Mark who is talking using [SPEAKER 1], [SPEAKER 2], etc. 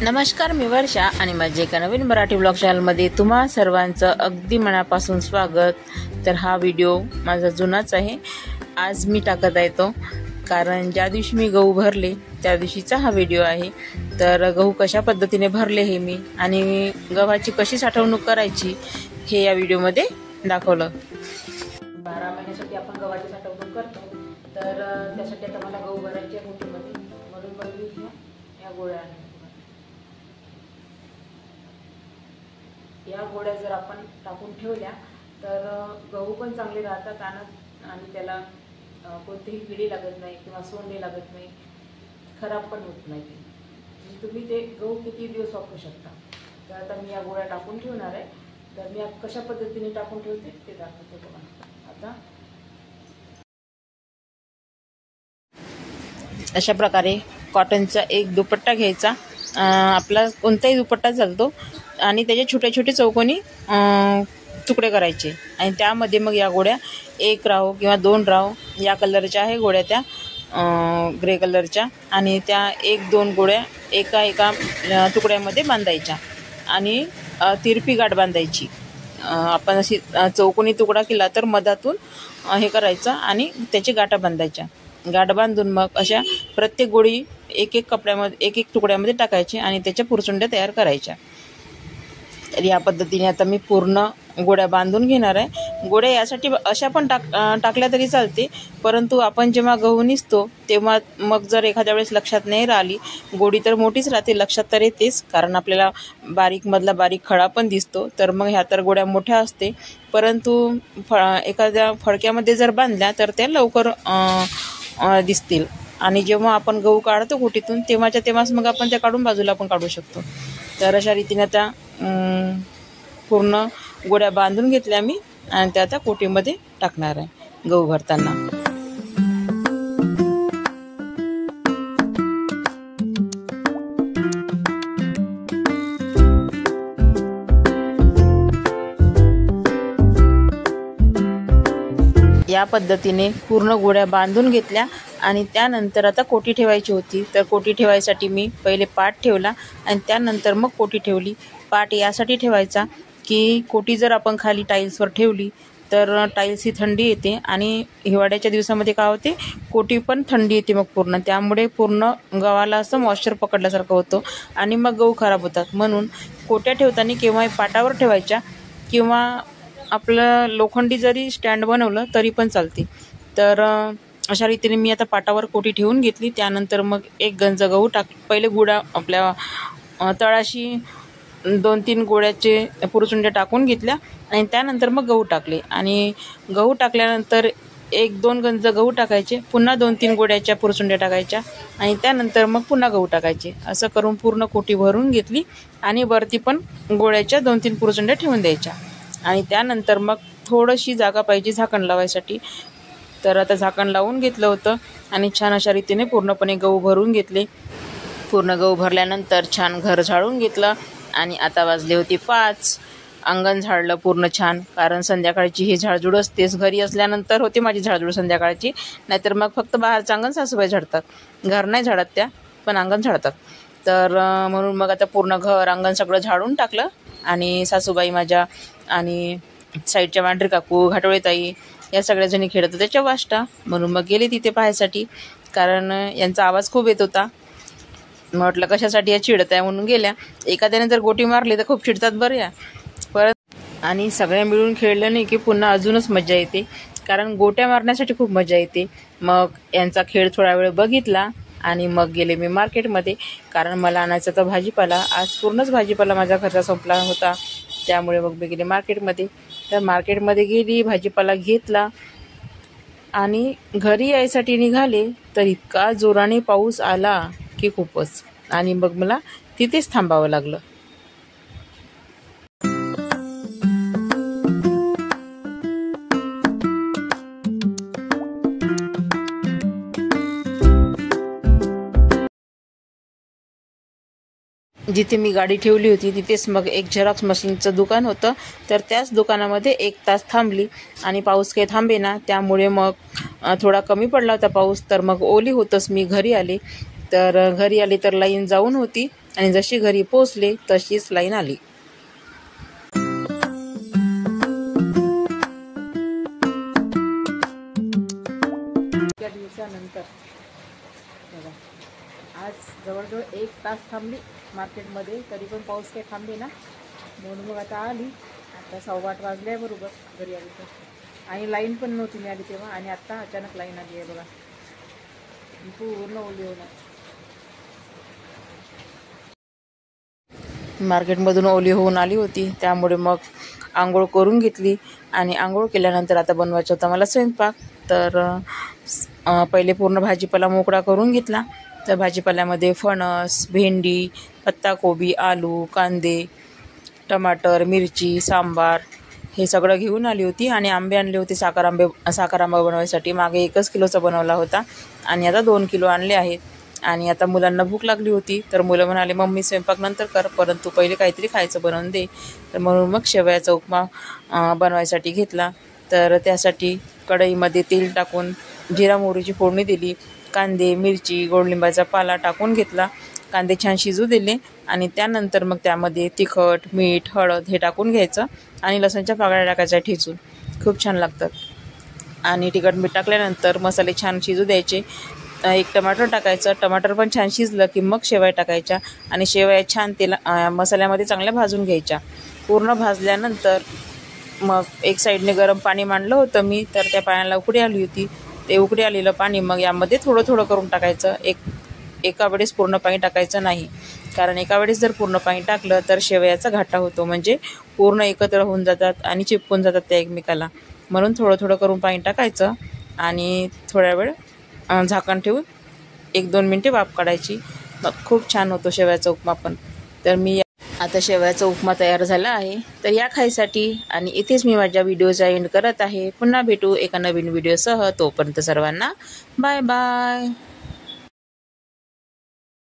[SPEAKER 1] नमस्कार, मी वर्षा आणि माझ्या एका नवीन मराठी ब्लॉग चॅनलमध्ये तुम्हा सर्वांचं अगदी मनापासून स्वागत। तर हा व्हिडिओ माझा जुनाच आहे, आज मी टाकत आहे तो, कारण ज्या दिवशी मी गहू भरले त्या दिवशीचा हा व्हिडिओ आहे। तर गहू कशा पद्धतीने भरले हे मी आणि गव्हाची कशी साठवणूक करायची हे या व्हिडिओमध्ये दाखवलं। 12 महिन्यासाठी आपण गव्हाची साठवणूक करतो, तर त्यासाठी आता मला गहू भरायचे मोठीमध्ये, म्हणून मग मी या गोळ्या आणल्या। या गोळ्या जर आपण टाकून ठेवल्या तर गहू पण चांगले राहतात आणि त्याला कोणतीही किडी लागत नाही किंवा सोंडे लागत नाही, खराब पण होत नाही। तुम्ही ते गहू किती दिवस वापरू शकता। तर आता मी या गोळ्या टाकून ठेवणार आहे, तर मी कशा पद्धतीने टाकून ठेवते ते दाखवते बघा। आता अशा प्रकारे कॉटनचा एक दुपट्टा घ्यायचा, आपला कोणताही दुपट्टा चालतो, आणि त्याचे छोटे छोटे चौकोनी तुकडे करायचे आणि त्यामध्ये मग या गोळ्या 1 राव किंवा 2 राव या कलरच्या आहे गोळ्या, त्या ग्रे कलरच्या, आणि त्या 1-2 गोळ्या एका तुकड्यामध्ये बांधायच्या आणि तिरपी गाठ बांधायची। आपण अशी चौकोनी तुकडा केला तर मधातून हे करायचं आणि त्याची गाठा बांधायच्या। गाठ बांधून मग अशा प्रत्येक गोळी एक कपड्यामध्ये एक तुकड्यामध्ये टाकायची आणि त्याच्या पुरचुंड्या तयार करायच्या। तर या पद्धतीने आता मी पूर्ण गोळ्या बांधून घेणार आहे। गोळ्या यासाठी अशा पण टाकल्या तरी चालते, परंतु आपण जेव्हा गहू निसतो तेव्हा मग जर एखाद्या वेळेस लक्षात नाही राहिली, गोळी तर मोठीच राहते, लक्षात तर येतेच, कारण आपल्याला बारीक खडा पण दिसतो, तर मग ह्या तर गोळ्या मोठ्या असते, परंतु एखाद्या फडक्यामध्ये जर बांधल्या तर त्या लवकर दिसतील, आणि जेव्हा आपण गहू काढतो कोटीतून तेव्हाच मग आपण त्या काढून बाजूला पण काढू शकतो। तर अशा रीतीने आता पूर्ण गोळ्या बांधून घेतल्या मी आणि त्या आता कोटीमध्ये टाकणार आहे गहू भरताना। या पद्धतीने पूर्ण गोळ्या बांधून घेतल्या आणि त्यानंतर आता कोटी ठेवायची होती। तर कोटी ठेवायसाठी मी पहिले पाट ठेवला आणि त्यानंतर मग कोटी ठेवली। पाट यासाठी ठेवायचा की कोटी जर आपण खाली टाईल्सवर ठेवली तर टाईल्स ही थंडी येते, आणि हिवाळ्याच्या दिवसामध्ये काय होते, कोटी पण थंडी येते मग पूर्ण, त्यामुळे पूर्ण गव्हाला असं मॉइश्चर पकडल्यासारखं होतं आणि मग गहू खराब होतात। म्हणून कोट्या ठेवताना केव्हाही पाटावर ठेवायच्या किंवा आपलं लोखंडी जरी स्टँड बनवलं तरी पण चालते। तर अशा रीतीने मी आता पाटावर कोटी ठेवून घेतली। त्यानंतर मग एक गंज गहू पहिले गुळा आपल्या तळाशी 2-3 गोळ्याचे पुरचुंड्या टाकून घेतल्या आणि त्यानंतर मग गहू टाकले, आणि गहू टाकल्यानंतर 1-2 गंज गहू टाकायचे, पुन्हा 2-3 गोळ्याच्या पुरचुंड्या टाकायच्या आणि त्यानंतर मग पुन्हा गहू टाकायचे। असं करून पूर्ण कोटी भरून घेतली आणि वरती पण गोळ्याच्या 2-3 पुरचुंड्या ठेवून द्यायच्या, आणि त्यानंतर मग थोडीशी जागा पाहिजे झाकण लावायसाठी, तर आता झाकण लावून घेतलं होतं आणि छान अशा रीतीने पूर्णपणे गहू भरून घेतले। पूर्ण गहू भरल्यानंतर छान घर झाडून घेतलं आणि आता वाजले होते 5। अंगण झाडलं पूर्ण छान, कारण संध्याकाळची ही झाडझूड असतेच, घरी असल्यानंतर होते माझी झाडझूड संध्याकाळची, नाहीतर मग फक्त बाहेरचं अंगण सासूबाई झाडतात, घर नाही झाडत त्या, पण अंगण झाडतात। तर म्हणून मग आता पूर्ण घर अंगण सगळं झाडून टाकलं, आणि सासूबाई माझ्या आणि साईडच्या वांढरी काकू, घाटोळे ताई या सगळ्याजणी खेळत होत्या त्याच्या वाष्टा, म्हणून मग गेले तिथे पाहायसाठी, कारण यांचा आवाज खूप येत होता। म्हटलं कशासाठी या चिडत आहे म्हणून गेल्या। एखाद्याने जर गोटी मारली तर खूप चिडतात बरं या, परत आणि सगळ्या मिळून खेळलं नाही की पुन्हा अजूनच मजा येते, कारण गोट्या मारण्यासाठी खूप मजा येते। मग यांचा खेळ थोडा वेळ बघितला आणि मग गेले मी मार्केटमध्ये, कारण मला आणायचा तर भाजीपाला, आज पूर्णच भाजीपाला माझा घरचा संपला होता, त्यामुळे मग मी गेले मार्केटमध्ये। तर मार्केटमध्ये गेली, भाजीपाला घेतला आणि घरी यायसाठी निघाले तर इतका जोराने पाऊस आला की खूपच, आणि मग मला तिथेच थांबावं लागलं। जिथे मी गाडी ठेवली होती तिथेच मग एक झेरॉक्स मशीनचं दुकान होतं, तर त्याच दुकानामध्ये 1 तास थांबली आणि पाऊस काही थांबेना, त्यामुळे मग थोडा कमी पडला होता पाऊस, तर मग ओली होतच मी घरी आले। तर घरी आली तर लाईन जाऊन होती आणि जशी घरी पोहोचले तशीच लाईन आली. त्या दिवसानंतर बघा आज जवळजवळ 1 तास थांबली मार्केटमध्ये, तरी पण पाऊस काही थांबले ना, म्हणून मग आता आली. आता 8:15 वाजले बरोबर घरी आली तर, आणि लाईन पण नव्हती मिळाली तेव्हा, आणि आत्ता अचानक लाईन आली आहे बघा. पूर्ण ओली होणार. मार्केटमधून ओली होऊन आली होती, त्यामुळे मग आंघोळ करून घेतली. आणि आंघोळ केल्यानंतर आता बनवायचा होता मला स्वयंपाक. तर पहिले पूर्ण भाजीपाला मोकळा करून घेतला. तर भाजीपाल्यामध्ये फणस, भेंडी, पत्ताकोबी, आलू, कांदे, टमाटर, मिरची, सांबार हे सगळं घेऊन आली होती. आणि आंबे आणले होते, साखर आंबा बनवायसाठी. मागे 1 किलोचा बनवला होता आणि आता 2 किलो आणले आहेत. आणि आता मुलांना भूक लागली होती, तर मुलं म्हणाले मम्मी स्वयंपाक नंतर कर, परंतु पहिले काहीतरी खायचं बनवून दे. तर म्हणून मग शेवयाचा उपमा बनवायसाठी घेतला. तर त्यासाठी कढईमध्ये तेल टाकून जिरा मोहरीची फोडणी दिली. कांदे, मिरची, गोडलिंबाचा पाला टाकून घेतला. कांदे छान शिजू दिले आणि त्यानंतर मग त्यामध्ये तिखट, मीठ, हळद हे टाकून घ्यायचं आणि लसूणच्या पाकळ्या टाकायच्या ठेचून. खूप छान लागतात. आणि तिखट मीठ टाकल्यानंतर मसाले छान शिजू द्यायचे. 1 टमाटर टाकायचं. टमाटर पण छान शिजलं की मग शेवया टाकायच्या आणि शेवया छान मसाल्यामध्ये चांगल्या भाजून घ्यायच्या. पूर्ण भाजल्यानंतर मग एक साईडने गरम पाणी मांडलं होतं मी, तर त्या पाण्याला उकळी आली होती. ते उकळी आलेलं पाणी मग यामध्ये थोडं थोडं करून टाकायचं. एका वेळेस पूर्ण पाणी टाकायचं नाही, कारण एका वेळेस जर पूर्ण पाणी टाकलं तर शेवयाचा घाटा होतो, म्हणजे पूर्ण एकत्र होऊन जातात आणि चिपकून जातात त्या एकमेकाला. म्हणून थोडं थोडं करून पाणी टाकायचं आणि थोड्या वेळ झाकण ठेवून 1-2 मिनटे वाफ काढायची. मग खूप छान होतो शेवयाचा उपमा पण. तर मी आता शेवयाचा उपमा तयार झाला आहे, तर या खायसाठी. आणि इथेच मी माझ्या व्हिडिओचा एंड करत आहे. पुन्हा भेटू एका नवीन व्हिडिओसह. तोपर्यंत सर्वांना बाय बाय.